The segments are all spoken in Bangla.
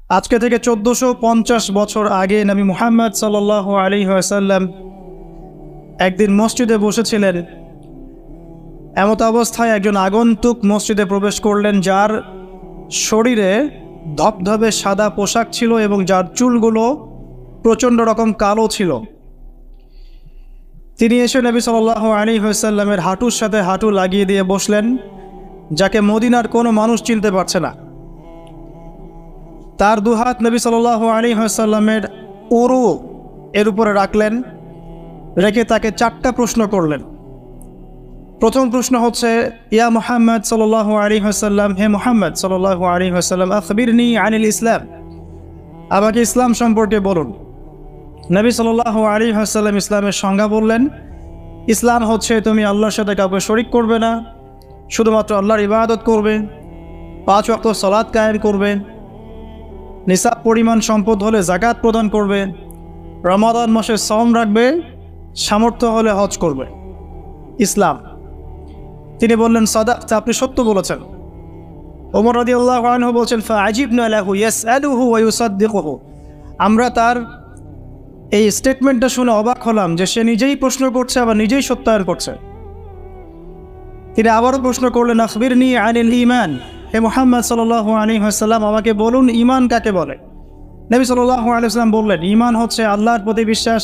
আজকে থেকে 1450 বছর আগে নবী মুহাম্মদ সাল্লাল্লাহু আলাইহি ওয়াসাল্লাম একদিন মসজিদে বসেছিলেন। এমত অবস্থায় একজন আগন্তুক মসজিদে প্রবেশ করলেন, যার শরীরে ধবধবে সাদা পোশাক ছিল এবং যার চুলগুলো প্রচণ্ড রকম কালো ছিল। তিনি এসে নবী সাল্লাল্লাহু আলাইহি ওয়াসাল্লামের হাঁটুর সাথে হাঁটু লাগিয়ে দিয়ে বসলেন, যাকে মদিনার কোনো মানুষ চিনতে পারছে না। তার দুহাত নবী সাল্লাল্লাহু আলাইহি ওয়াসাল্লামের উরু এর উপরে রাখলেন, রেখে তাকে 4টা প্রশ্ন করলেন। প্রথম প্রশ্ন হচ্ছে, ইয়া মুহাম্মদ সাল্লাল্লাহু আলাইহি ওয়াসাল্লাম, হে মুহাম্মদ সাল্লাল্লাহু আলাইহি ওয়াসাল্লাম, আখবিরনি আনিল ইসলাম, আমাকে ইসলাম সম্পর্কে বলুন। নবী সাল্লাল্লাহু আলাইহি ওয়াসাল্লাম ইসলামের সংজ্ঞা বললেন, ইসলাম হচ্ছে তুমি আল্লাহর সাথে কাউকে শরিক করবে না, শুধুমাত্র আল্লাহর ইবাদত করবে, 5 ওয়াক্ত সালাত কায়েম করবে, নিসাব পরিমাণ সম্পদ হলে যাকাত প্রদান করবে, রমাদান মাসে সওম রাখবে, সামর্থ্য হলে হজ করবে। ইসলাম। তিনি বললেন, সাদাকতা, আপনি সত্য বলেছেন। ওমর রাদিয়াল্লাহু আনহু বলছেন, ফাআজিবনা লাহু ইয়াসআলুহু ওয়া ইউসাদ্দিকুহু, আমরা তার এই স্টেটমেন্টটা শুনে অবাক হলাম যে সে নিজেই প্রশ্ন করছে আবার নিজেই সত্যায়ন করছে। তিনি আবারও প্রশ্ন করলেন, আখবিরনি আনিল ঈমান, হে মুহাম্মদ সাল্লাল্লাহু আলাইহি ওয়াসাল্লাম, আমাকে বলুন ঈমান কাকে বলে। নবী সাল্লাল্লাহু আলাইহি ওয়াসাল্লাম বললেন, ঈমান হচ্ছে আল্লাহর প্রতি বিশ্বাস,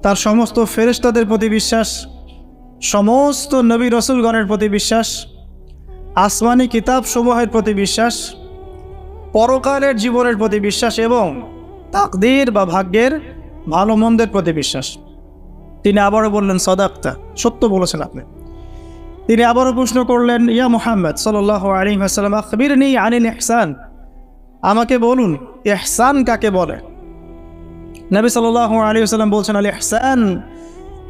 তার সমস্ত ফেরেশতাদের প্রতি বিশ্বাস, সমস্ত নবী রসুলগণের প্রতি বিশ্বাস, আসমানি কিতাব সমূহের প্রতি বিশ্বাস, পরকালের জীবনের প্রতি বিশ্বাস এবং তাকদীর বা ভাগ্যের ভালো মন্দের প্রতি বিশ্বাস। তিনি আবারও বললেন, সাদাকতা, সত্য বলেছেন আপনি। তিনি আবারও প্রশ্ন করলেন, ইয়া মুহাম্মদ সাল্লাল্লাহু আলাইহি ওয়াসাল্লাম, আখবিরনি আনিল ইহসান, আমাকে বলুন ইহসান কাকে বলে। নবী সাল্লাল্লাহু আলাইহি ওয়াসাল্লাম বলছেন, আল ইহসান,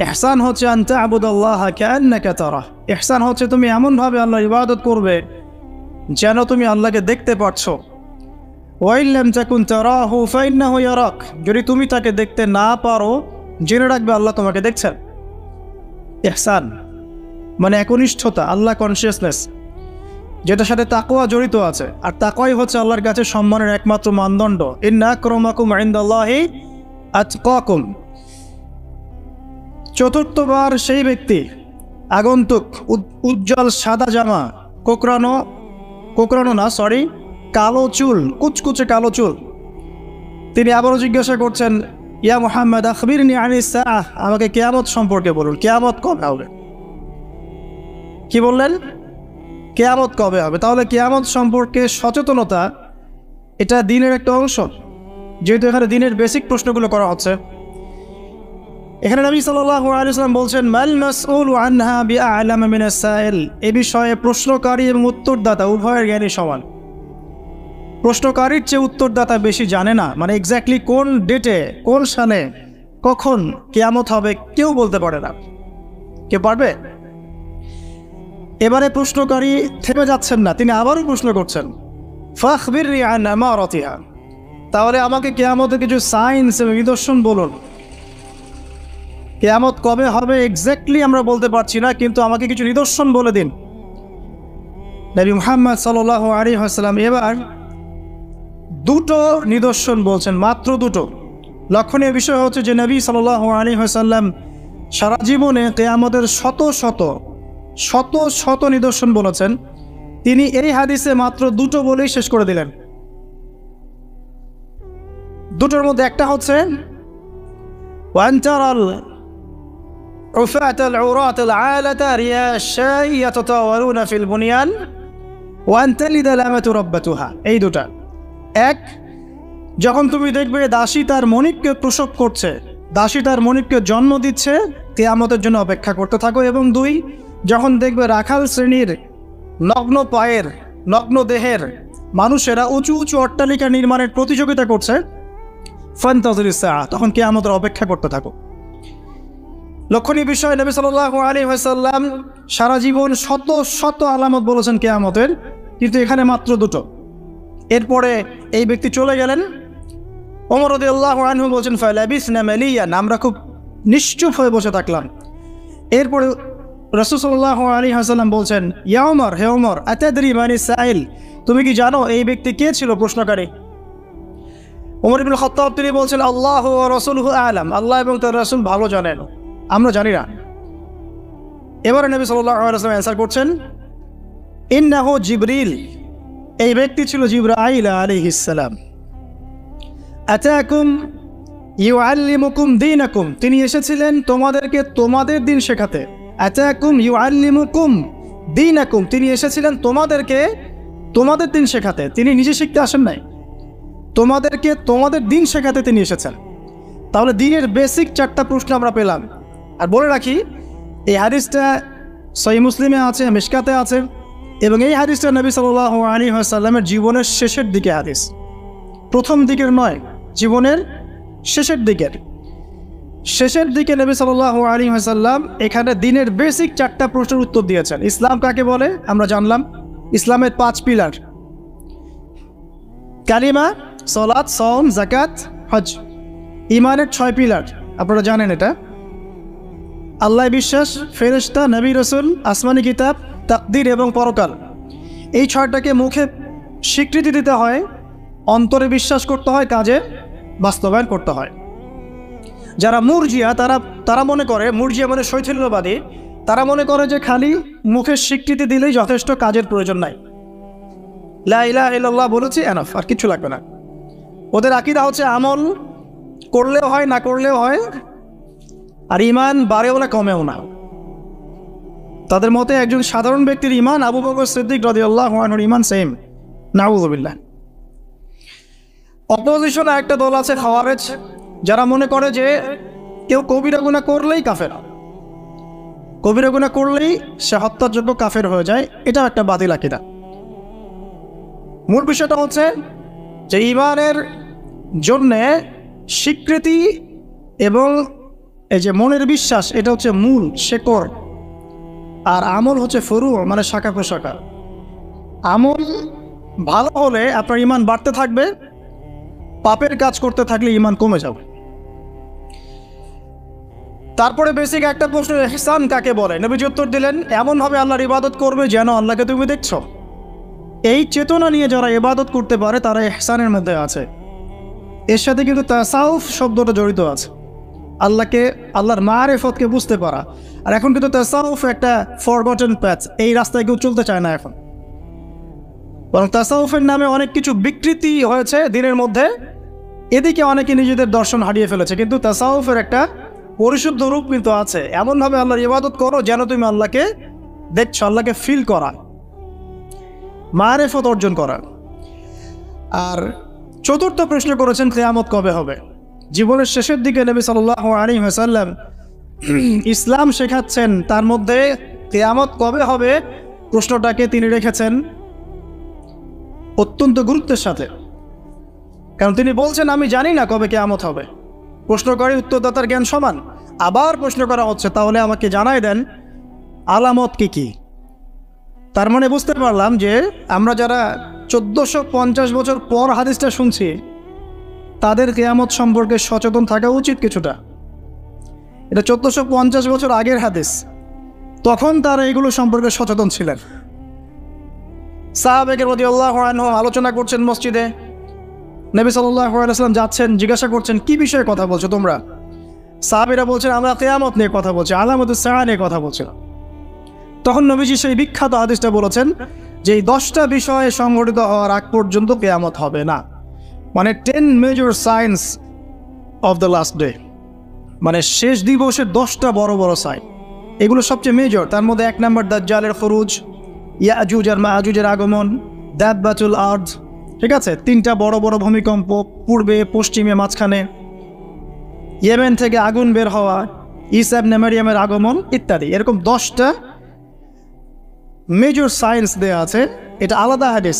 ইহসান হচ্ছে আন তা'বুদাল্লাহা কাআন্নাকা তারাহ, ইহসান হচ্ছে তুমি এমনভাবে আল্লাহর ইবাদত করবে যেন তুমি আল্লাহকে দেখতে পাচ্ছো। ওয়া ইন লাম তাকুন তারাহু ফাইন্নাহু ইয়ারাক, যদি তুমি তাকে দেখতে না পারো জেনে রাখবে আল্লাহ তোমাকে দেখছেন। ইহসান মানে একনিষ্ঠতা, আল্লাহ কনসিয়াসনেস, যেটার সাথে তাকওয়া জড়িত আছে। আর তাকওয়াই হচ্ছে আল্লাহর কাছে সম্মানের একমাত্র মানদণ্ড। ইন্না আকরামাকুম ইনদাল্লাহি আতকাকুম। চতুর্থবার সেই ব্যক্তি আগন্তুক, উজ্জ্বল সাদা জামা, কালো চুল, কুচকুচে কালো চুল। তিনি আবারও জিজ্ঞাসা করছেন, ইয়া মুহাম্মদ আখবিরনি আনিস সাআহ, আমাকে কিয়ামত সম্পর্কে বলুন, কিয়ামত কবে হবে। কি বললেন? কিয়ামত কবে হবে। তাহলে কিয়ামত সম্পর্কে সচেতনতা এটা দ্বীনের একটা অংশ, যেহেতু এখানে দ্বীনের বেসিক প্রশ্নগুলো করা হচ্ছে। এখানে নবী সাল্লাল্লাহু আলাইহি ওয়াসাল্লাম বলছেন, মাল মাসউলু আনহা বিআ'লামা মিনাস সাইল, এই বিষয়ে প্রশ্নকারী এবং উত্তরদাতা উভয়ের জ্ঞানী সমান। প্রশ্নকারীর চেয়ে উত্তরদাতা বেশি জানে না, মানে এক্স্যাক্টলি কোন ডেটে, কোন সালে, কখন কিয়ামত হবে কেউ বলতে পারে না। কে পারবে? এবারে প্রশ্নকারী থেমে যাচ্ছেন না, তিনি আবারও প্রশ্ন করছেন, ফাখবিরনি আন আমারাতিহা, তাহলে আমাকে কিয়ামতের কিছু সাইন্স এবং নিদর্শন বলুন। কিয়ামত কবে হবে এক্স্যাক্টলি আমরা বলতে পারছি না, কিন্তু আমাকে কিছু নিদর্শন বলে দিন। নবী মুহাম্মদ সাল্লাল্লাহু আলাইহি ওয়াসাল্লাম এবার 2টো নিদর্শন বলছেন, মাত্র 2টো। লক্ষণীয় বিষয় হচ্ছে যে নবী সাল্লাল্লাহু আলাইহি ওয়াসাল্লাম সারা জীবনে কিয়ামতের শত শত নিদর্শন বলেছেন, তিনি এই হাদিসে মাত্র 2টো বলেই শেষ করে দিলেন। 2টোর মধ্যে একটা হচ্ছে, ওয়ান তারাল উফাতাল উরাতাল আলাতা রিয়াশাই ইয়াতাতাওয়ালুনা ফিল বুনিয়ান ওয়া আন তালিদাল আমাতু রাব্বাতুহা। এই 2টা। 1, যখন তুমি দেখবে দাসী তার মনিবকে প্রসব করছে, দাসী তার মনিবকে জন্ম দিচ্ছে, কিয়ামতের জন্য অপেক্ষা করতে থাকো। এবং 2, যখন দেখবে রাখাল শ্রেণীর নগ্ন পায়ের, নগ্ন দেহের মানুষেরা উঁচু উঁচু অট্টালিকা নির্মাণের প্রতিযোগিতা করছে, ফান্তাজিরিস সাআহ, তখন কিয়ামতের অপেক্ষা করতে থাকো। লক্ষণীয় বিষয়, নবী সাল্লাল্লাহু আলাইহি ওয়াসাল্লাম সারা জীবন শত শত আলামত বলেছেন কিয়ামতের, কিন্তু এখানে মাত্র 2টো। এরপরে এই ব্যক্তি চলে গেলেন। ওমর রাদিয়াল্লাহু আনহু বলছেন, ফালাবিসনা মালিয়ান, আমরা খুব নিশ্চুপ হয়ে বসে থাকলাম। এরপরে রাসূল সাল্লাল্লাহু আলাইহি ওয়াসাল্লাম বলছেন, ইয়া ওমর, হে ওমর, আতাদরি মানিস সাইল, তুমি কি জানো এই ব্যক্তি কে ছিল প্রশ্নকারী? ওমর ইবনে খাত্তাব তিনি বলছেন আল্লাহ ওয়া রাসূলুহু আ'লাম, আল্লাহ এবং তার রাসূল ভালো জানেন, আমরা জানি না। এবারে নবী সাল্লাল্লাহু আলাইহি ওয়াসাল্লাম অ্যানসার করছেন ইন্নাহু জিবরিল, এই ব্যক্তি ছিল জিবরাইল আলাইহিস সালাম। আতাকুম ইউআল্লিমুকুম দীনাকুম, তিনি এসেছিলেন তোমাদেরকে তোমাদের দিন শেখাতে। আতাকুম ইউআল্লিমুকুম দীনাকুম, তিনি এসেছিলেন তোমাদেরকে তোমাদের দিন শেখাতে, তিনি নিজে শিখতে আসেন নাই, তোমাদেরকে তোমাদের দিন শেখাতে তিনি এসেছেন। তাহলে দিনের বেসিক 4টা প্রশ্ন আমরা পেলাম। আর বলে রাখি এই হাদিসটা সহিহ মুসলিমে আছে, মিশকাতে আছে, এবং এই হাদিসটা নবী সাল্লাল্লাহু আলাইহি ওয়াসাল্লামের জীবনের শেষের দিকে হাদিস, প্রথম দিকের নয়, জীবনের শেষের দিকে নবী সাল্লাল্লাহু আলাইহি ওয়াসাল্লাম এখানে দিনের বেসিক 4টা প্রশ্নের উত্তর দিয়েছেন। ইসলাম কাকে বলে আমরা জানলাম, ইসলামের 5 পিলার, কালিমা, সালাত, সাওম, যাকাত, হজ। ঈমানের 6 পিলার আপনারা জানেন, এটা আল্লাহ বিশ্বাস, ফেরেশতা, নবী রাসূল, আসমানি কিতাব, তাকদীর এবং পরকাল। এই 6টাকে মুখে স্বীকৃতি দিতে হয়, অন্তরে বিশ্বাস করতে হয়, কাজে বাস্তবায়ন করতে হয়। যারা মুরজিয়া তারা মনে করে, মুরজিয়া মানে শৈথিল্যবাদী, তারা মনে করে যে খালি মুখের স্বীকৃতি দিলেই যথেষ্ট, কাজের প্রয়োজন নাই, লা ইলাহা ইল্লাল্লাহ বলেছি এনাফ, আর কিছু লাগবে না। ওদের আকীদা হচ্ছে আমল করলেও হয়, না করলেও হয়, আর ঈমান বাড়েও না কমেও না। তাদের মতে একজন সাধারণ ব্যক্তির ঈমান আবু বকর সিদ্দিক রাদিয়াল্লাহু আনহুর ঈমান সেম, নাউযুবিল্লাহ। অপোজিশনে একটা দল আছে খাওয়ারেজ, যারা মনে করে যে কেউ কবিরা গুনাহ করলেই কাফের, কবিরা গুনাহ করলেই সে হত্যার যোগ্য কাফের হয়ে যায়। এটা একটা বাতিল আকীদা। মূল বিষয়টা হচ্ছে যে ঈমানের জন্যে স্বীকৃতি এবং এই যে মনের বিশ্বাস, এটা হচ্ছে মূল শেকড়, আর আমল হচ্ছে ফুরু, মানে শাখা প্রশাখা। আমল ভালো হলে আপনার ঈমান বাড়তে থাকবে, পাপের কাজ করতে থাকলে ঈমান কমে যাবে। তারপরে বেসিক একটা প্রশ্ন, ইহসান কাকে বলে? নবীজি উত্তর দিলেন এমনভাবে আল্লাহর ইবাদত করবে যেন আল্লাহকে তুমি দেখছো। এই চেতনা নিয়ে যারা ইবাদত করতে পারে তারা ইহসানের মধ্যে আছে। এর সাথে কিন্তু তাসাউফ শব্দটা জড়িত আছে, আল্লাহর মারিফতকে বুঝতে পারা। আর এখন কিন্তু তাসাউফ একটা ফরগটেন প্যাথ, এই রাস্তায় কেউ চলতে চায় না এখন, বরং তাসাউফের নামে অনেক কিছু বিকৃতি হয়েছে দিনের মধ্যে, এদিকে অনেকে নিজেদের দর্শন হারিয়ে ফেলেছে। কিন্তু তাসাউফের একটা পরিশুদ্ধ রূপ কিন্তু আছে, এমনভাবে আল্লাহর ইবাদত করো যেন তুমি আল্লাহকে দেখছো, আল্লাহকে ফিল করা, মারিফত অর্জন করা। আর চতুর্থ প্রশ্ন করেছেন কিয়ামত কবে হবে। জীবনের শেষের দিকে নবী সাল্লাল্লাহু আলাইহি ওয়াসাল্লাম ইসলাম শেখাচ্ছেন, তার মধ্যে কিয়ামত কবে হবে প্রশ্নটাকে তিনি রেখেছেন অত্যন্ত গুরুত্বের সাথে। কারণ তিনি বলছেন আমি জানি না কবে কিয়ামত হবে। প্রশ্নকারী উত্তরদাতার জ্ঞান সমান। আবার প্রশ্ন করা হচ্ছে তাহলে আমাকে জানাই দেন আলামত কি। তার মানে বুঝতে পারলাম যে আমরা যারা 1450 বছর পর হাদিসটা শুনছি তাদের কিয়ামত সম্পর্কে সচেতন থাকা উচিত কিছুটা। এটা 1450 বছর আগের হাদিস, তখন তারা এগুলো সম্পর্কে সচেতন ছিলেন। সাহাবায়ে রাদিয়াল্লাহু আনহুম আলোচনা করছেন মসজিদে, নবী সাল্লাল্লাহু আলাইহি ওয়াসাল্লাম যাচ্ছেন, জিজ্ঞাসা করছেন কি বিষয়ে কথা বলছো তোমরা? সাহাবীরা বলছেন আমরা কিয়ামত নিয়ে কথা বলছি, আলামাতুস সাআ নিয়ে কথা বলছিলাম। তখন নবীজি সেই বিখ্যাত হাদিসটা বলেছেন যে এই 10টা বিষয়ে সংঘটিত হওয়ার আগ পর্যন্ত কিয়ামত হবে না, মানে 10 major signs of the last day, মানে শেষ দিবসের 10টা বড় বড় সাইন। এগুলো সবচেয়ে মেজর। তার মধ্যে 1 নম্বর দাজ্জালের খুরুজ, ইয়াজুজ আর মাজুজের আগমন, দাব্বাতুল আরদ, ঠিক আছে, 3টা বড় বড় ভূমিকম্প পূর্বে, পশ্চিমে, মাঝখানে, ইয়েমেন থেকে আগুন বের হওয়া, ঈসা ইবনে মারইয়ামের আগমন ইত্যাদি। এরকম 10টা মেজর সায়েন্স দেয়া আছে। এটা আলাদা হাদিস।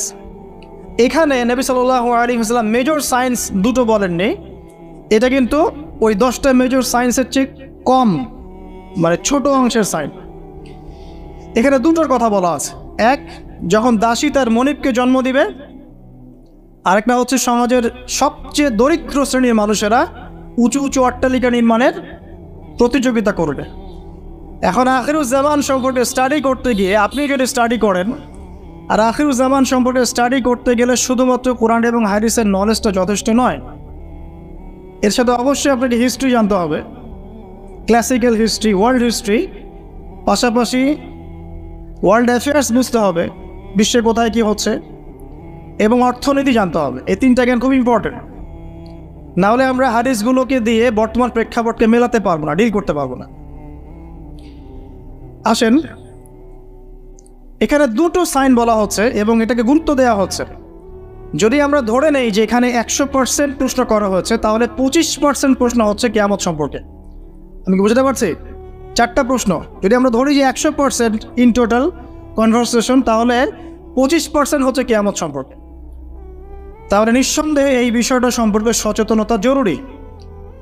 এখানে নবী সাল্লাল্লাহু আলাইহি ওয়াসাল্লাম মেজর সায়েন্স দুটো বলেননি, এটা কিন্তু ওই 10টা মেজর সায়েন্সের চেয়ে কম, মানে ছোট অংশের সাইন। এখানে দুটোর কথা বলা আছে। এক, যখন দাসী তার মনিবকে জন্ম দিবে। আরেকটা হচ্ছে সমাজের সবচেয়ে দরিদ্র শ্রেণীর মানুষেরা উঁচু উঁচু অট্টালিকা নির্মাণের প্রতিযোগিতা করবে। এখন আখিরুজ্জামান সম্পর্কে স্টাডি করতে গিয়ে, আপনি যদি স্টাডি করেন, আর আখিরুজ্জামান সম্পর্কে স্টাডি করতে গেলে শুধুমাত্র কোরআন এবং হাদিসের নলেজটা যথেষ্ট নয়, এর সাথে অবশ্যই আপনাকে হিস্ট্রি জানতে হবে, ক্লাসিক্যাল হিস্ট্রি, ওয়ার্ল্ড হিস্ট্রি, পাশাপাশি ওয়ার্ল্ড অ্যাফেয়ার্স বুঝতে হবে, বিশ্বে কোথায় কী হচ্ছে, এবং অর্থনীতি জানতে হবে। এই তিনটা জ্ঞান খুব ইম্পর্টেন্ট। নাহলে আমরা হাদিসগুলোকে দিয়ে বর্তমান প্রেক্ষাপটকে মেলাতে পারবো না, ডিল করতে পারবো না। আসেন, এখানে দুটো সাইন বলা হচ্ছে এবং এটাকে গুরুত্ব দেওয়া হচ্ছে। যদি আমরা ধরে নেই যে এখানে 100% প্রশ্ন করা হয়েছে, তাহলে 25% প্রশ্ন হচ্ছে কিয়ামত সম্পর্কে। আমি কি বুঝতে পারছি? 4টা প্রশ্ন যদি আমরা ধরি যে 100% ইন টোটাল কনভারসেশন, তাহলে 25% হচ্ছে কিয়ামত সম্পর্কে। তাহলে নিঃসন্দেহে এই বিষয়টা সম্পর্কে সচেতনতা জরুরি।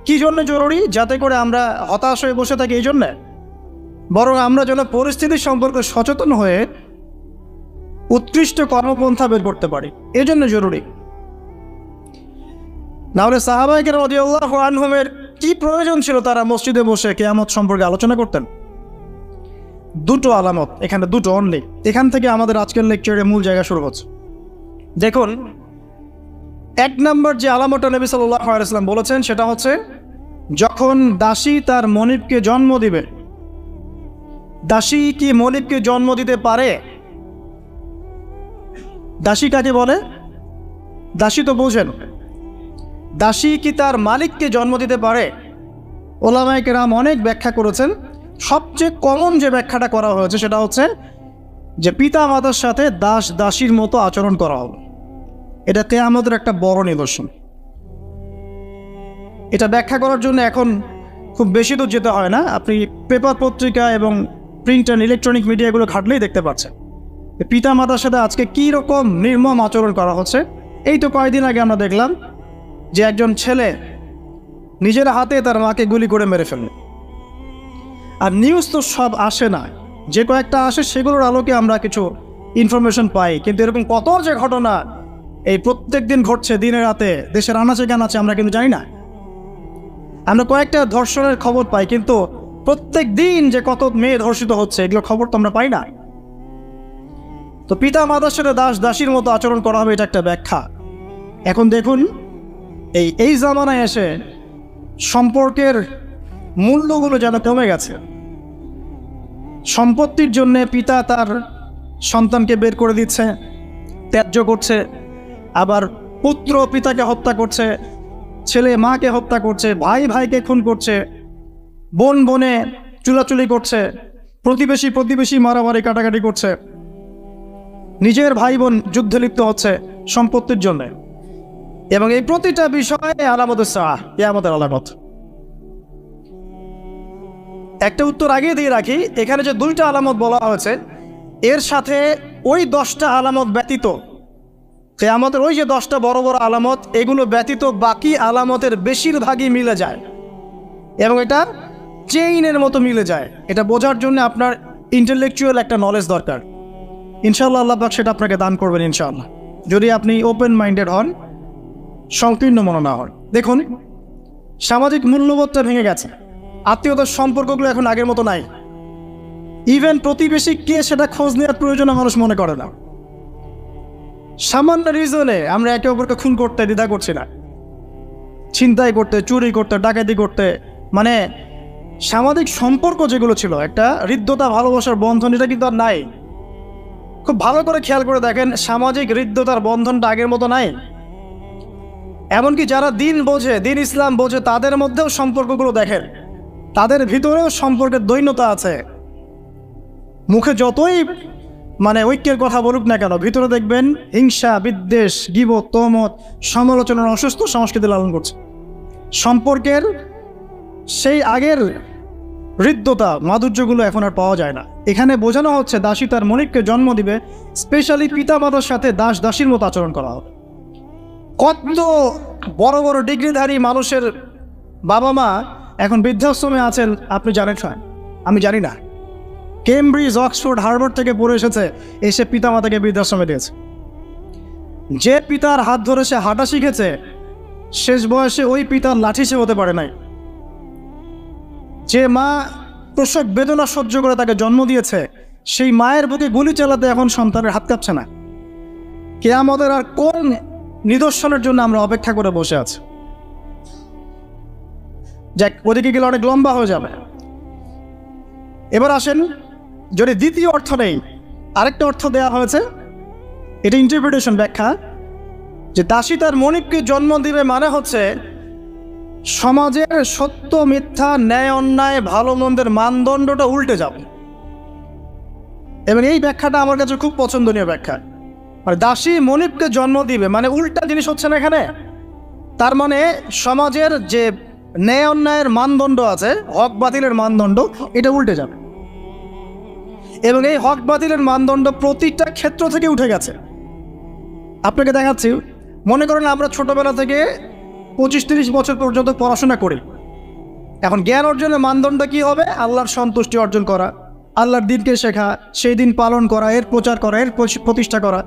কি জন্য জরুরি? যাতে করে আমরা হতাশ হয়ে বসে থাকি এই জন্যে, বরং আমরা যেন পরিস্থিতি সম্পর্কে সচেতন হয়ে উৎকৃষ্ট কর্মপন্থা বের করতে পারি, এই জন্য জরুরি। নাহলে সাহাবায়ে কেরাম রাদিয়াল্লাহু আনহুমের কি প্রয়োজন ছিল তারা মসজিদে বসে কিয়ামত সম্পর্কে আলোচনা করতেন? দুটো আলামত, এখানে দুটো অনলি। এখান থেকে আমাদের আজকের লেকচারের মূল জায়গা শুরু হচ্ছে। দেখুন, 1 নম্বর যে আলামতটা নবী সাল্লাল্লাহু আলাইহি ওয়াসাল্লাম বলেছেন সেটা হচ্ছে যখন দাসী তার মনিবকে জন্ম দিবে। দাসী কি মনিবকে জন্ম দিতে পারে? দাসী কাকে বলে? দাসী তো বোঝেন। দাসী কি তার মালিককে জন্ম দিতে পারে? ওলামায়ে কেরাম অনেক ব্যাখ্যা করেছেন। সবচেয়ে কমন যে ব্যাখ্যাটা করা হয়েছে সেটা হচ্ছে যে পিতা মাতার সাথে দাস দাসীর মতো আচরণ করা হবে। এটা কিয়ামতের একটা বড় নিদর্শন। এটা ব্যাখ্যা করার জন্য এখন খুব বেশি দূর যেতে হয় না, আপনি পেপার পত্রিকা এবং প্রিন্ট অ্যান্ড ইলেকট্রনিক মিডিয়াগুলো ঘাটলেই দেখতে পাচ্ছেন পিতা মাতার সাথে আজকে কী রকম নির্মম আচরণ করা হচ্ছে। এই তো কয়েকদিন আগে আমরা দেখলাম যে একজন ছেলে নিজের হাতে তার মাকে গুলি করে মেরে ফেলল। আর নিউজ তো সব আসে না, যে কয়েকটা আসে সেগুলোর আলোকে আমরা কিছু ইনফরমেশন পাই, কিন্তু এরকম কত যে ঘটনা এই প্রত্যেক দিন ঘটছে দিনে রাতে দেশের আনাচে কানাচে আমরা কিন্তু জানি না। আমরা কয়েকটা ধর্ষণের খবর পাই, কিন্তু প্রত্যেক দিন যে কত মেয়ে ধর্ষিত হচ্ছে এগুলো খবর তো আমরা পাই না। তো পিতা মাতার সাথে দাস দাসীর মতো আচরণ করা হবে, এটা একটা ব্যাখ্যা। এখন দেখুন, এই জামানায় এসে সম্পর্কের মূল্যগুলো যেন কমে গেছে। সম্পত্তির জন্যে পিতা তার সন্তানকে বের করে দিচ্ছে, ত্যায্য করছে, আবার পুত্র পিতাকে হত্যা করছে, ছেলে মাকে হত্যা করছে, ভাই ভাইকে খুন করছে, বোন বোনে চুলাচুলি করছে, প্রতিবেশী প্রতিবেশী মারামারি কাটাকাটি করছে, নিজের ভাই বোন যুদ্ধে লিপ্ত হচ্ছে সম্পত্তির জন্য। এবং এই প্রতিটা বিষয়ে আলামত কিয়ামতের আলামত। একটা উত্তর আগে দিয়ে রাখি, এখানে যে 2টা আলামত বলা হয়েছে এর সাথে ওই 10টা আলামত ব্যতীত, কিয়ামতের ওই যে 10টা বড় বড় আলামত, এগুলো ব্যতীত বাকি আলামতের বেশিরভাগই মিলে যায় এবং এটা চেইনের মতো মিলে যায়। এটা বোঝার জন্য আপনার ইন্টেলেকচুয়াল একটা নলেজ দরকার। ইনশাআল্লাহ আল্লাহ পাক সেটা আপনাকে দান করবেন ইনশাআল্লাহ, যদি আপনি ওপেন মাইন্ডেড হন, সংকীর্ণ মন না হন। দেখুন, সামাজিক মূল্যবোধটা ভেঙে গেছে, আত্মীয়তার সম্পর্কগুলো এখন আগের মতো নাই। ইভেন প্রতিবেশী কে সেটা খোঁজ নেওয়ার প্রয়োজন মানুষ মনে করে না। সামান্য রিজনে আমরা একে অপরকে খুন করতে দ্বিধা করছি না, ছিনতাই করতে, চুরি করতে, ডাকাতি করতে। মানে সামাজিক সম্পর্ক যেগুলো ছিল একটা হৃদ্যতা ভালোবাসার বন্ধন, এটা কিন্তু আর নাই। খুব ভালো করে খেয়াল করে দেখেন, সামাজিক হৃদ্যতার বন্ধনটা আগের মতো নাই। এমনকি যারা দিন বোঝে, দিন ইসলাম বোঝে, তাদের মধ্যেও সম্পর্কগুলো দেখেন, তাদের ভিতরেও সম্পর্কের দৈন্যতা আছে। মুখে যতই ঐক্যের কথা বলুক না কেন, ভিতরে দেখবেন হিংসা, বিদ্বেষ, গীবত, তহমত, সমালোচনার অসুস্থ সংস্কৃতি লালন করছে। সম্পর্কের সেই আগের হৃদ্যতা, মাধুর্যগুলো এখন আর পাওয়া যায় না। এখানে বোঝানো হচ্ছে দাসী তার মনিবকে জন্ম দিবে, স্পেশালি পিতা মাতার সাথে দাস দাসীর মতো আচরণ করা হবে। কত বড় বড় ডিগ্রিধারী মানুষের বাবা মা এখন বৃদ্ধাশ্রমে আছেন আপনি জানেন? আমি জানি না। কেমব্রিজ, অক্সফোর্ড, হার্ভার্ড থেকে পড়ে এসেছে, এসে পিতা মাতাকে বৃদ্ধাশ্রমে দিয়েছে। যে পিতার হাত ধরে সে হাঁটা শিখেছে, শেষ বয়সে ওই পিতার লাঠি সে হতে পারে নাই। যে মা প্রসব বেদনা সহ্য করে তাকে জন্ম দিয়েছে, সেই মায়ের বুকে গুলি চালাতে এখন সন্তানের হাত কাঁপছে না। কিয়ামতের আর কোন নিদর্শনের জন্য আমরা অপেক্ষা করে বসে আছি? যাক, ওদিকে গেলে অনেক লম্বা হয়ে যাবে। এবার আসেন, যদি দ্বিতীয় অর্থ নেই, আরেকটা অর্থ দেওয়া হয়েছে, এটা ইন্টারপ্রিটেশন, ব্যাখ্যা, যে দাসী তার মনিবকে জন্ম দিবে মানে হচ্ছে সমাজের সত্য মিথ্যা, ন্যায় অন্যায়, ভালো মন্দের মানদণ্ডটা উল্টে যাবে। এবং এই ব্যাখ্যাটা আমার কাছে খুব পছন্দনীয় ব্যাখ্যা। আর দাসী মনিবকে জন্ম দিবে মানে উল্টা জিনিস হচ্ছে না এখানে। তার মানে সমাজের যে ন্যায় অন্যায়ের মানদণ্ড আছে, হক বাতিলের মানদণ্ড, এটা উল্টে যাবে। এবং এই হক বাতিলের মানদণ্ড প্রতিটা ক্ষেত্র থেকে উঠে গেছে। আপনাকে দেখাচ্ছি, মনে করেন আমরা ছোটবেলা থেকে 25-30 বছর পর্যন্ত পড়াশোনা করি। এখন জ্ঞান অর্জনের মানদণ্ড কি হবে? আল্লাহর সন্তুষ্টি অর্জন করা, আল্লাহর দিনকে শেখা, সেই দিন পালন করা, এর প্রচার করা, এর প্রতিষ্ঠা করা।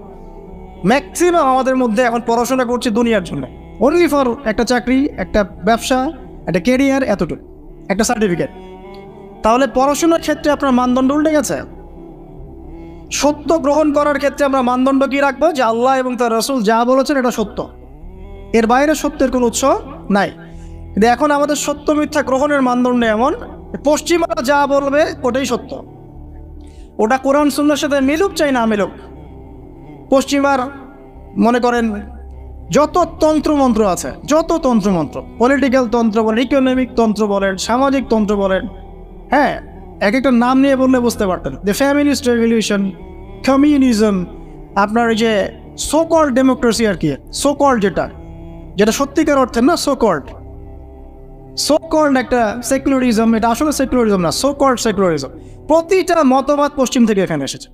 ম্যাক্সিমাম আমাদের মধ্যে এখন পড়াশোনা করছে দুনিয়ার জন্য, অনলি ফর একটা চাকরি, একটা ব্যবসা, একটা ক্যারিয়ার, এতটুকু, একটা সার্টিফিকেট। তাহলে পড়াশোনার ক্ষেত্রে আপনার মানদণ্ড উল্টে গেছে। সত্য গ্রহণ করার ক্ষেত্রে আমরা মানদণ্ড কি রাখবো? যে আল্লাহ এবং তার রাসূল যা বলেছেন এটা সত্য, এর বাইরে সত্যের কোনো উৎস নাই। কিন্তু এখন আমাদের সত্য মিথ্যা গ্রহণের মানদণ্ড এমন, পশ্চিমারা যা বলবে ওটাই সত্য, ওটা কোরআন সুন্নাহর সাথে মিলুক চাই না মিলুক। পশ্চিমার মনে করেন যত তন্ত্রমন্ত্র আছে, যত তন্ত্রমন্ত্র, পলিটিক্যাল তন্ত্র বলেন, ইকোনমিক তন্ত্র বলেন, সামাজিক তন্ত্র বলেন, হ্যাঁ, এক একটা নাম নিয়ে বললে বুঝতে পারতেন। যে ফ্যামিলিস্ট রেভলিউশন, কমিউনিজম, আপনার যে সোকল্ড ডেমোক্রেসি আর কি, সোকল্ড যেটা সত্যিকার অর্থে না, সোকল্ড একটা সেকুলারিজম, এটা আসলে সেকুলারিজম না, সোকল্ড সেকুলারিজম। প্রতিটা মতবাদ পশ্চিম থেকে এখানে এসেছে।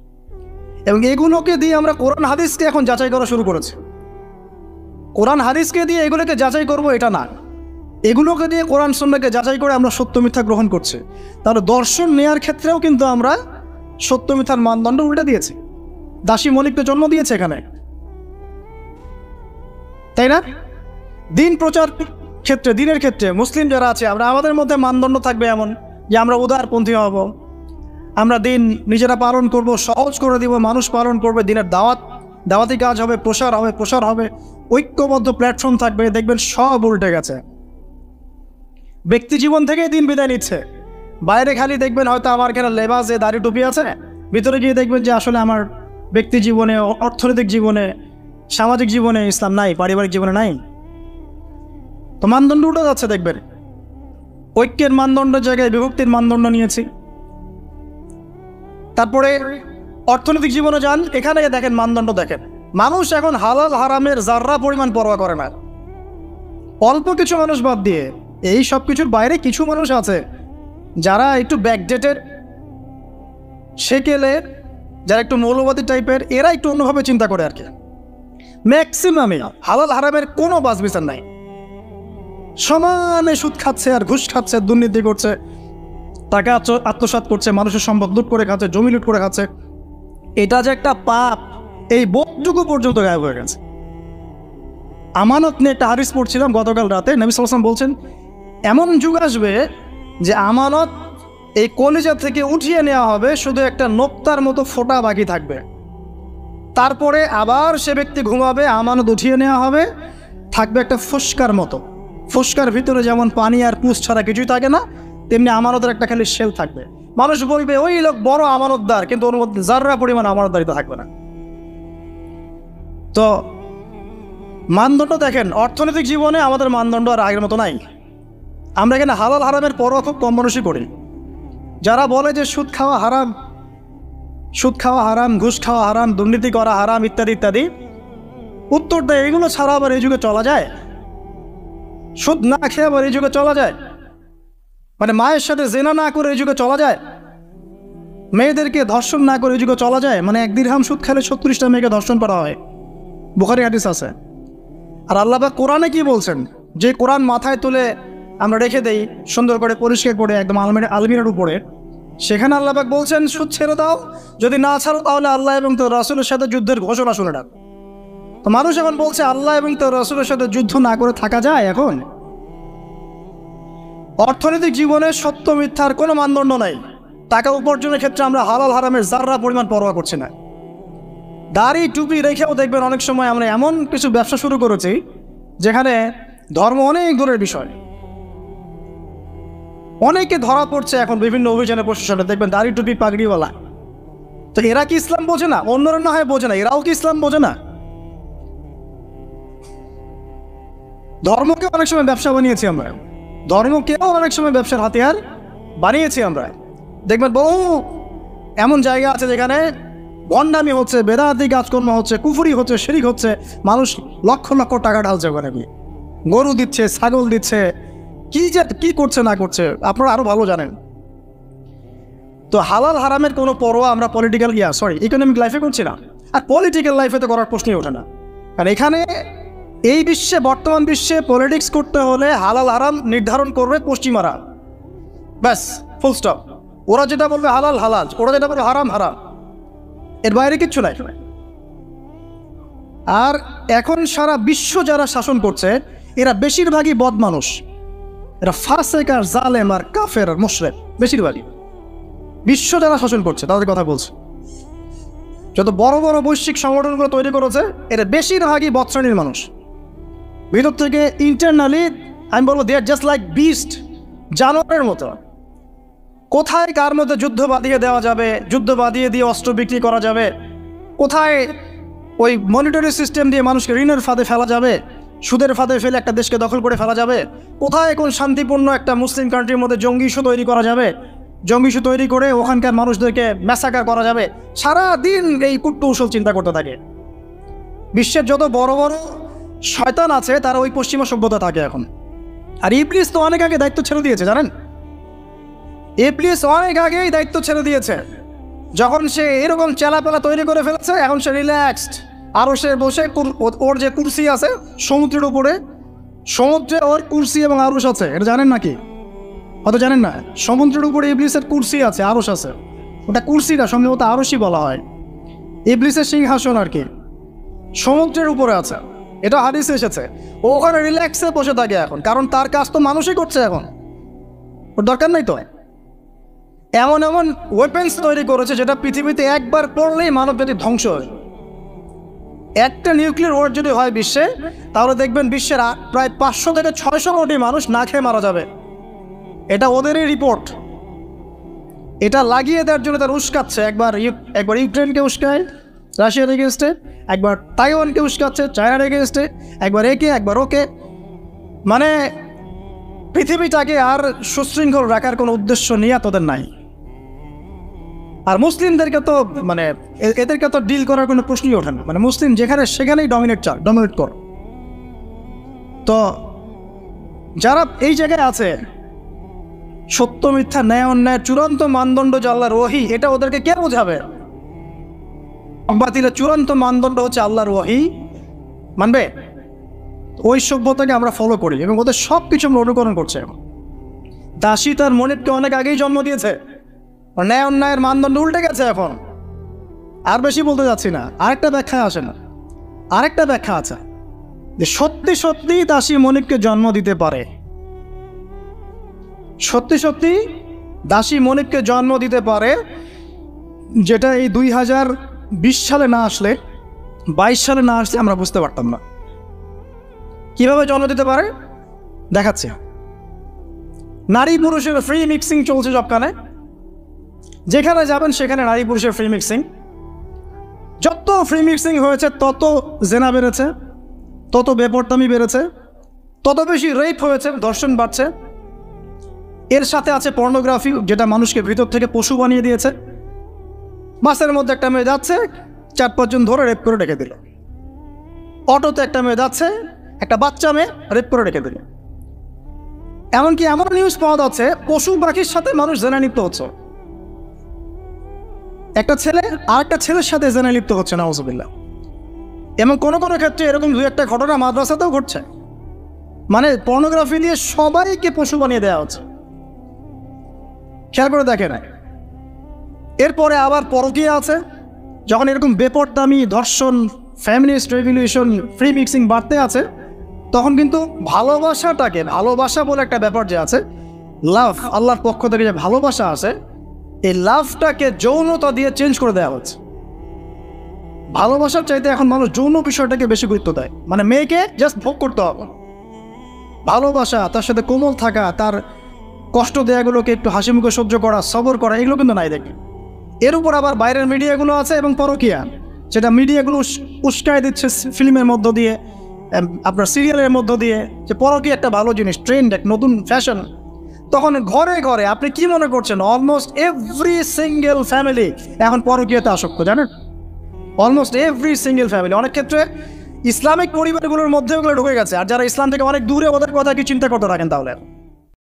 এবং এগুলোকে দিয়ে আমরা কোরআন হাদিসকে এখন যাচাই করা শুরু করেছি। কোরআন হাদিসকে দিয়ে এগুলোকে যাচাই করব এটা না, এগুলোকে দিয়ে কোরআন সুন্নাহকে যাচাই করে আমরা সত্য মিথ্যা গ্রহণ করছি। তাহলে দর্শন নেয়ার ক্ষেত্রেও কিন্তু আমরা সত্য মিথ্যার মানদণ্ড উল্টে দিয়েছি। দাসী মনিবকে জন্ম দিয়েছে এখানে, তাই না? দিন প্রচার ক্ষেত্রে, দিনের ক্ষেত্রে মুসলিম যারা আছে, আমরা আমাদের মধ্যে মানদণ্ড থাকবে এমন যে আমরা উদারপন্থী হব, আমরা দিন নিজেরা পালন করব, সহজ করে দিব, মানুষ পালন করবে, দিনের দাওয়াতি কাজ হবে, প্রসার হবে, ঐক্যবদ্ধ প্ল্যাটফর্ম থাকবে। দেখবেন সব উল্টে গেছে। ব্যক্তি জীবন থেকেই দিন বিদায় নিচ্ছে। বাইরে খালি দেখবেন হয়তো আমার এখানে লেবাসে দাড়ি টুপি আছে, ভিতরে গিয়ে দেখবেন যে আসলে আমার ব্যক্তি জীবনে, অর্থনৈতিক জীবনে, সামাজিক জীবনে ইসলাম নাই, পারিবারিক জীবনে নাই। তো মানদণ্ড উঠে যাচ্ছে। দেখবেন ঐক্যের মানদণ্ডের জায়গায় বিভক্তির মানদণ্ড নিয়েছি। তারপরে অর্থনৈতিক জীবনে যান, এখানে দেখেন মানদণ্ড দেখেন, মানুষ এখন হালাল হারামের যার্রা পরিমাণ পরোয়া করে না। অল্প কিছু মানুষ বাদ দিয়ে এই সব কিছুর বাইরে কিছু মানুষ আছে যারা একটু ব্যাকডেটেড, সেকেলের, যারা একটু মৌলবাদী টাইপের, এরা একটু অন্যভাবে চিন্তা করে আর কি। ম্যাক্সিমামই হালাল হারামের কোনো বাছ বিচার নাই, সমানে সুদ খাচ্ছে আর ঘুষ খাচ্ছে, দুর্নীতি করছে, টাকা আত্মসাৎ করছে, মানুষের সম্পদ লুট করে খাচ্ছে, জমি লুট করে খাচ্ছে। এটা যে একটা পাপ, এই বোধটুকু পর্যন্ত গায়েব হয়ে গেছে। আমানত নিয়ে একটা হাদিস পড়ছিলাম গতকাল রাতে, নবী সাল্লাল্লাহু আলাইহি ওয়াসাল্লাম বলছেন এমন যুগ আসবে যে আমানত এই কলিজা থেকে উঠিয়ে নেওয়া হবে, শুধু একটা নোক্তার মতো ফোঁটা বাকি থাকবে। তারপরে আবার সে ব্যক্তি ঘুমাবে, আমানত উঠিয়ে নেওয়া হবে, থাকবে একটা ফুসকার মতো। ফুসকার ভিতরে যেমন পানি আর পুষ ছাড়া কিছুই থাকে না, তেমনি আমানতের একটা খালি শেল থাকবে। মানুষ বলবে ওই লোক বড় আমানতদার, কিন্তু ওর মধ্যে যাররা পরিমাণ আমানতদারিতা থাকবে না। তো মানদণ্ড দেখেন, অর্থনৈতিক জীবনে আমাদের মানদণ্ড আর আগের মতো নাই। আমরা এখানে হালাল হারামের পরোয়া খুব কম মানুষই করি। যারা বলে যে সুদ খাওয়া হারাম, ঘুষ খাওয়া হারাম, দুর্নীতি করা হারাম, ইত্যাদি ইত্যাদি, উত্তর দেয় এগুলো ছাড়া আবার এই যুগে চলা যায়? সুদ না খেয়ে আবার এই যুগে চলা যায়? মানে মায়ের সাথে জেনা না করে এই যুগে চলা যায়? মেয়েদেরকে ধর্ষণ না করে এই যুগে চলা যায়? মানে 1 দিরহাম সুদ খেলে 36টা মেয়েকে ধর্ষণ করা হয়, বুখারী হাদিস আছে। আর আল্লাহ পাক কোরআনে কি বলছেন? যে কোরআন মাথায় তুলে আমরা রেখে দেই সুন্দর করে পরিষ্কার করে একদম আলমিরার উপরে, সেখানে আল্লাহ পাক বলছেন সুদ ছেড়ে দাও, যদি না ছাড়ো তাহলে আল্লাহ এবং তার রাসূলের সাথে যুদ্ধের ঘোষণা শুনে রাখ। তো মানুষ এখন বলছে আল্লাহ এবং তার রাসূলের সাথে যুদ্ধ না করে থাকা যায়? এখন অর্থনৈতিক জীবনে সত্য মিথ্যার কোনো মানদণ্ড নাই। টাকা উপার্জনের ক্ষেত্রে আমরা হালাল হারামের যাররা পরিমাণ পরোয়া করছি না। দাড়ি টুপি রেখেও দেখবেন অনেক সময় আমরা এমন কিছু ব্যবসা শুরু করেছি যেখানে ধর্ম অনেক দূরের বিষয়। অনেকে ধরা পড়ছে এখন বিভিন্ন অভিযানে প্রশাসনে, দেখবেন দাড়ি টুপি পাগড়িওয়ালা। তো এরা কি ইসলাম বোঝে না? অন্যরা না হয় বোঝে না, এরাও কি ইসলাম বোঝে না? ধর্মকে অনেক সময় ব্যবসা বানিয়েছি আমরা, ধর্মকেও অনেক সময় ব্যবসার হাতিয়ার বানিয়েছি আমরা। দেখবেন বহু এমন জায়গা আছে যেখানে ভণ্ডামি হচ্ছে, বেদাতি কাজকর্ম হচ্ছে, কুফরি হচ্ছে, শিরিক হচ্ছে, মানুষ লক্ষ লক্ষ টাকা ঢালছে ওখানে, কি গরু দিচ্ছে, ছাগল দিচ্ছে, কি যে কি করছে না করছে আপনারা আরো ভালো জানেন। তো হালাল হারামের কোনো পরোয়া আমরা পলিটিক্যাল ইকোনমিক লাইফে করছি না, আর পলিটিক্যাল লাইফে তো করার প্রশ্নই ওঠে না। কারণ এখানে এই বিশ্বে, বর্তমান বিশ্বে পলিটিক্স করতে হলে হালাল হারাম নির্ধারণ করবে পশ্চিমারা, ব্যাস, ফুল স্টপ। ওরা যেটা বলবে হালাল হালাল, ওরা যেটা বলবে হারাম হারাম, এর বাইরে কিচ্ছু নাই। আর এখন সারা বিশ্ব যারা শাসন করছে এরা বেশিরভাগই বদ মানুষ, এরা ফাসেক আর জালেম আর কাফের আর মুশরিক, বেশিরভাগই বিশ্ব যারা শাসন করছে তাদের কথা বলছে। যত বড় বড় বৈশ্বিক সংগঠনগুলো তৈরি করেছে এরা বেশিরভাগই বদ শ্রেণীর মানুষ। ভিতর থেকে ইন্টারনালি আমি বলবো দে আর জাস্ট লাইক বিস্ট, জানোয়ারের মতো। কোথায় কার মধ্যে যুদ্ধ বাঁধিয়ে দেওয়া যাবে, যুদ্ধ বাঁধিয়ে দিয়ে অস্ত্র বিক্রি করা যাবে, কোথায় ওই মনিটরি সিস্টেম দিয়ে মানুষকে ঋণের ফাঁদে ফেলা যাবে, সুদের ফাঁদে ফেলে একটা দেশকে দখল করে ফেলা যাবে, কোথায় কোন শান্তিপূর্ণ একটা মুসলিম কান্ট্রির মধ্যে জঙ্গি ইস্যু তৈরি করা যাবে, জঙ্গি ইস্যু তৈরি করে ওখানকার মানুষদেরকে ম্যাসাকার করা যাবে, সারা দিন এই কূটকৌশল চিন্তা করতে থাকে। বিশ্বের যত বড় বড় শয়তান আছে তারা ওই পশ্চিমা সভ্যতা থাকে এখন। আর ইবলিস তো অনেক আগে দায়িত্ব ছেড়ে দিয়েছে, জানেন? ইবলিস অনেক আগেই দায়িত্ব ছেড়ে দিয়েছে। যখন সে এরকম চেলাপেলা তৈরি করে ফেলেছে, এখন সে রিল্যাক্সড। আরও সে বসে ওর যে কুরসি আছে সমুদ্রের উপরে, সমুদ্রে ওর কুরসি এবং আরশ আছে, এটা জানেন নাকি? হয়তো জানেন না। সমুদ্রের উপরে ইবলিসের কুরসি আছে, আরশ আছে। ওটা কুরসিটা সম্ভবত আরশই বলা হয়, ইবলিসের সিংহাসন আর কি, সমুদ্রের উপরে আছে। এটা হাদিসে এসেছে। ও ওখানে রিল্যাক্সে বসে থাকে এখন, কারণ তার কাজ তো মানুষই করছে এখন, ওর দরকার নাই তো। এমন এমন ওয়েপেন্স তৈরি করেছে যেটা পৃথিবীতে একবার পড়লেই মানব জাতি ধ্বংস হয়। একটা নিউক্লিয়ার ওয়ার যদি হয় বিশ্বে, তাহলে দেখবেন বিশ্বের প্রায় 500 থেকে 600 কোটি মানুষ না খেয়ে মারা যাবে। এটা ওদেরই রিপোর্ট। এটা লাগিয়ে দেওয়ার জন্য তারা উস্কাচ্ছে, একবার ইউক্রেনকে উস্কায় রাশিয়ার এগেনস্টে, একবার তাইওয়ানকে উস্কাচ্ছে চায়নার এগেনস্টে, একবার একে একবার ওকে। মানে পৃথিবীটাকে আর সুশৃঙ্খল রাখার কোনো উদ্দেশ্য নিয়ে তোদের নাই। আর মুসলিমদেরকে তো মানে এদেরকে তো ডিল করার কোনো প্রশ্নই ওঠে না। মানে মুসলিম যেখানে সেখানেই ডমিনেট কর। তো যারা এই জায়গায় আছে, সত্য মিথ্যা ন্যায় অন্যায়ের চূড়ান্ত মানদণ্ড যে আল্লাহর ওহী, এটা ওদেরকে কে বোঝাবে? বাতিলের চূড়ান্ত মানদণ্ড হচ্ছে আল্লাহর ওহী, মানবে? ওই সভ্যতাকে আমরা ফলো করি এবং ওদের সব কিছু আমরা অনুকরণ করছে। দাসী তার মনিবকে অনেক আগেই জন্ম দিয়েছে। ন্যায় অন্যায়ের মানদণ্ড উল্টে গেছে এখন। আর বেশি বলতে যাচ্ছি না, আরেকটা ব্যাখ্যা আসে না, আরেকটা ব্যাখ্যা আছে যে সত্যি সত্যি দাসী মনিবকে জন্ম দিতে পারে, সত্যি সত্যি দাসী মনিবকে জন্ম দিতে পারে, যেটা এই 2020 সালে না আসলে, 22 সালে না আসলে আমরা বুঝতে পারতাম না। কিভাবে জন্ম দিতে পারে দেখাচ্ছে। নারী পুরুষের ফ্রি মিক্সিং চলছে সবখানে, যেখানে যাবেন সেখানে নারী পুরুষের ফ্রি মিক্সিং। যত ফ্রি মিক্সিং হয়েছে তত জেনা বেড়েছে, তত বেপরদামি বেড়েছে, তত বেশি রেপ হয়েছে, ধর্ষণ বাড়ছে। এর সাথে আছে পর্নোগ্রাফি, যেটা মানুষকে ভিতর থেকে পশু বানিয়ে দিয়েছে। বাসের মধ্যে একটা মেয়ে যাচ্ছে, 4-5 জন ধরে রেপ করে রেখে দিল। অটোতে একটা মেয়ে যাচ্ছে, একটা বাচ্চা মেয়ে রেপ করে রেখে দিল। এমনকি এমন নিউজ পাওয়া যাচ্ছে পশু পাখির সাথে মানুষ জেনা লিপ্ত হচ্ছে। একটা ছেলে আর একটা ছেলের সাথে জেনা লিপ্ত হচ্ছে, নাউজুবিল্লাহ। এবং কোনো কোনো ক্ষেত্রে এরকম 2-1টা ঘটনা মাদ্রাসাতেও ঘটছে। মানে পর্নোগ্রাফি দিয়ে সবাইকে পশু বানিয়ে দেওয়া হচ্ছে। খেয়াল করে দেখে না। এরপরে আবার পরকীয়া আছে। যখন এরকম বেপরদামি, ধর্ষণ, ফ্যামিলিস্ট রেভলিউশন, ফ্রি মিক্সিং বাড়তে আছে, তখন কিন্তু ভালোবাসাটাকে, ভালোবাসা বলে একটা ব্যাপার যে আছে, লাভ, আল্লাহর পক্ষ থেকে যে ভালোবাসা আছে, এই লাভটাকে যৌনতা দিয়ে চেঞ্জ করে দেওয়া হচ্ছে। ভালোবাসার চাইতে এখন মানুষ যৌন বিষয়টাকে বেশি গুরুত্ব দেয়। মানে মেয়েকে জাস্ট ভোগ করতে হবে, ভালোবাসা, তার সাথে কোমল থাকা, তার কষ্ট দেয়াগুলোকে একটু হাসি মুখে সহ্য করা, সবর করা, এগুলো কিন্তু নাই দেখি। এর উপর আবার বাইরের মিডিয়াগুলো আছে এবং পরকীয়া, সেটা মিডিয়াগুলো উস্কায় দিচ্ছে ফিল্মের মধ্য দিয়ে, আপনার সিরিয়ালের মধ্য দিয়ে, যে পরকীয়া একটা ভালো জিনিস, ট্রেন্ড, এক নতুন ফ্যাশন। তখন ঘরে ঘরে আপনি কি মনে করছেন, অলমোস্ট এভরি সিঙ্গেল ফ্যামিলি এখন পরকীয়াতে আসক্ত, জানেন? Almost every single family. অনেক ক্ষেত্রে ইসলামিক পরিবারগুলোর মধ্যে ওগুলো ঢুকে গেছে, আর যারা ইসলাম থেকে অনেক দূরে, ওদের কথা কি চিন্তা করতে রাখেন তাহলে?